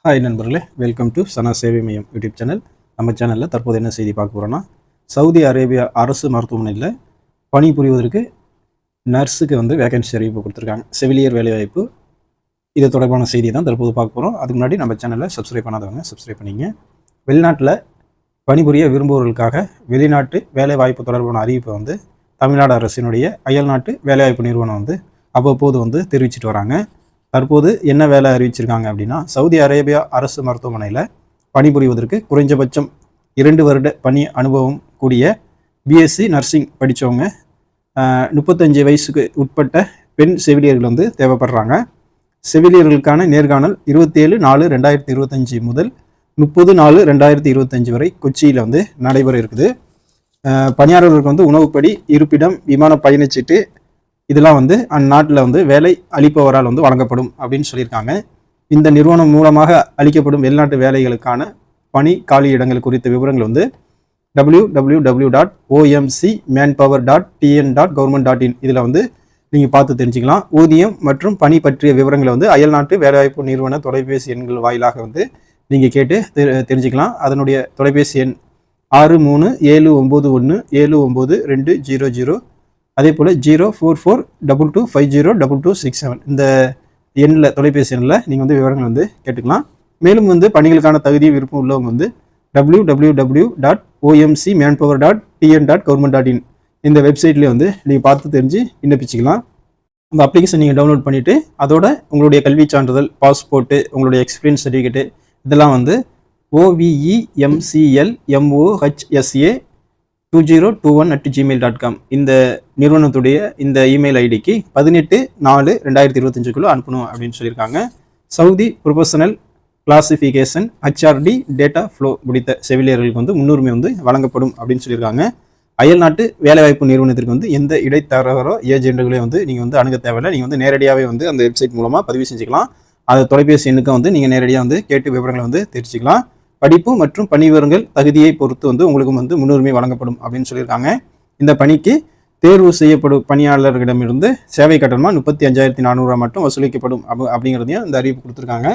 Hi நண்பர்களே, welcome to சனா சேவை மையம் யூடியூப் சேனல். நம்ம சேனலில் தற்போது என்ன செய்தி பார்க்க போகிறோன்னா, சவுதி அரேபியா அரசு மருத்துவமனையில் பணிபுரிவதற்கு நர்ஸுக்கு வேகன்சி அறிவிப்பு கொடுத்துருக்காங்க. செவிலியர் வேலைவாய்ப்பு. இது தொடர்பான செய்தி தான் தற்போது பார்க்க போகிறோம். அதுக்கு முன்னாடி நம்ம சேனலை சப்ஸ்கிரைப் பண்ணாதவங்க சப்ஸ்கிரைப் பண்ணிங்க. வெளிநாட்டில் பணிபுரிய விரும்புவர்களுக்காக வெளிநாட்டு வேலைவாய்ப்பு தொடர்பான அறிவிப்பை தமிழ்நாடு அரசினுடைய அயல்நாட்டு வேலைவாய்ப்பு நிறுவனம் அவ்வப்போது தெரிவிச்சிட்டு வராங்க. தற்போது என்ன வேலை அறிவிச்சிருக்காங்க அப்படின்னா, சவுதி அரேபியா அரசு மருத்துவமனையில் பணிபுரிவதற்கு குறைஞ்சபட்சம் 2 வருட பணி அனுபவம் கூடிய பிஎஸ்சி நர்சிங் படித்தவங்க 35 வயசுக்கு உட்பட்ட பெண் செவிலியர்கள் தேவைப்படுறாங்க. செவிலியர்களுக்கான நேர்காணல் 27/4/2025 முதல் 30/4/2025 வரை கொச்சியில் நடைபெற இருக்குது. பணியாளர்களுக்கு உணவுப்படி, இருப்பிடம், விமான பயணச்சீட்டு இதெல்லாம் அந்நாட்டில் வேலை அளிப்பவரால் வழங்கப்படும் அப்படின்னு சொல்லியிருக்காங்க. இந்த நிறுவனம் மூலமாக அளிக்கப்படும் வெளிநாட்டு வேலைகளுக்கான பணி காலியிடங்கள் குறித்த விவரங்கள் www.omcmanpower.tn.government.in இதில் நீங்கள் பார்த்து தெரிஞ்சுக்கலாம். ஊதியம் மற்றும் பணி பற்றிய விவரங்களை அயல்நாட்டு வேலைவாய்ப்பு நிறுவன தொலைபேசி எண்கள் வாயிலாக நீங்கள் கேட்டு தெரிஞ்சுக்கலாம். அதனுடைய தொலைபேசி எண் 6379179200. அதே போல் 044225022267 இந்த எண்ணில் தொலைபேசி எண்ணில் நீங்கள் விவரங்கள் கேட்டுக்கலாம். மேலும் பணிகளுக்கான தகுதி விருப்பம் உள்ளவங்க www.omcmanpower.tn.government.in இந்த வெப்சைட்லேயே நீங்கள் பார்த்து தெரிஞ்சு விண்ணப்பிச்சிக்கலாம். அந்த அப்ளிகேஷன் நீங்கள் டவுன்லோட் பண்ணிவிட்டு அதோட உங்களுடைய கல்வி சான்றிதழ், பாஸ்போர்ட்டு, உங்களுடைய எக்ஸ்பீரியன்ஸ் சர்டிஃபிகேட்டு இதெல்லாம் OVEMCLMOHSA2021@gmail.com இந்த நிறுவனத்துடைய இந்த இமெயில் ஐடிக்கு 18/4/2025 அனுப்பணும் அப்படின்னு சொல்லியிருக்காங்க. Saudi professional classification HRD data flow முடித்த செவிலியர்களுக்கு முன்னுரிமை வழங்கப்படும் அப்படின்னு சொல்லியிருக்காங்க. அயல்நாட்டு வேலைவாய்ப்பு நிறுவனத்திற்கு எந்த இடைத்தரகரோ ஏஜென்ட்டுகளையும் நீங்கள் அணுக தேவையில்லை. நீங்கள் நேரடியாகவே அந்த வெப்சைட் மூலமாக பதிவு செஞ்சுக்கலாம். அது தொலைபேசி எண்ணுக்கு நீங்கள் நேரடியாக கேட்டு விவரங்களை தெரிஞ்சுக்கலாம். படிப்பு மற்றும் பணி விவரங்கள் தகுதியை பொறுத்து உங்களுக்கு முன்னுரிமை வழங்கப்படும் அப்படின்னு சொல்லியிருக்காங்க. இந்த பணிக்கு தேர்வு செய்யப்படும் பணியாளர்களிடமிருந்து சேவை கட்டணமாக 35,400 மட்டும் வசூலிக்கப்படும் அப்படிங்கிறதையும் இந்த அறிவிப்பு கொடுத்துருக்காங்க.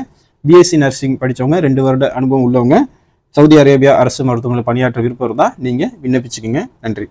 பிஎஸ்சி நர்சிங் படித்தவங்க 2 வருட அனுபவம் உள்ளவங்க சவுதி அரேபியா அரசு மருத்துவமனையில் பணியாற்ற விருப்பம் இருந்தால் நீங்கள் விண்ணப்பிச்சுக்கோங்க. நன்றி.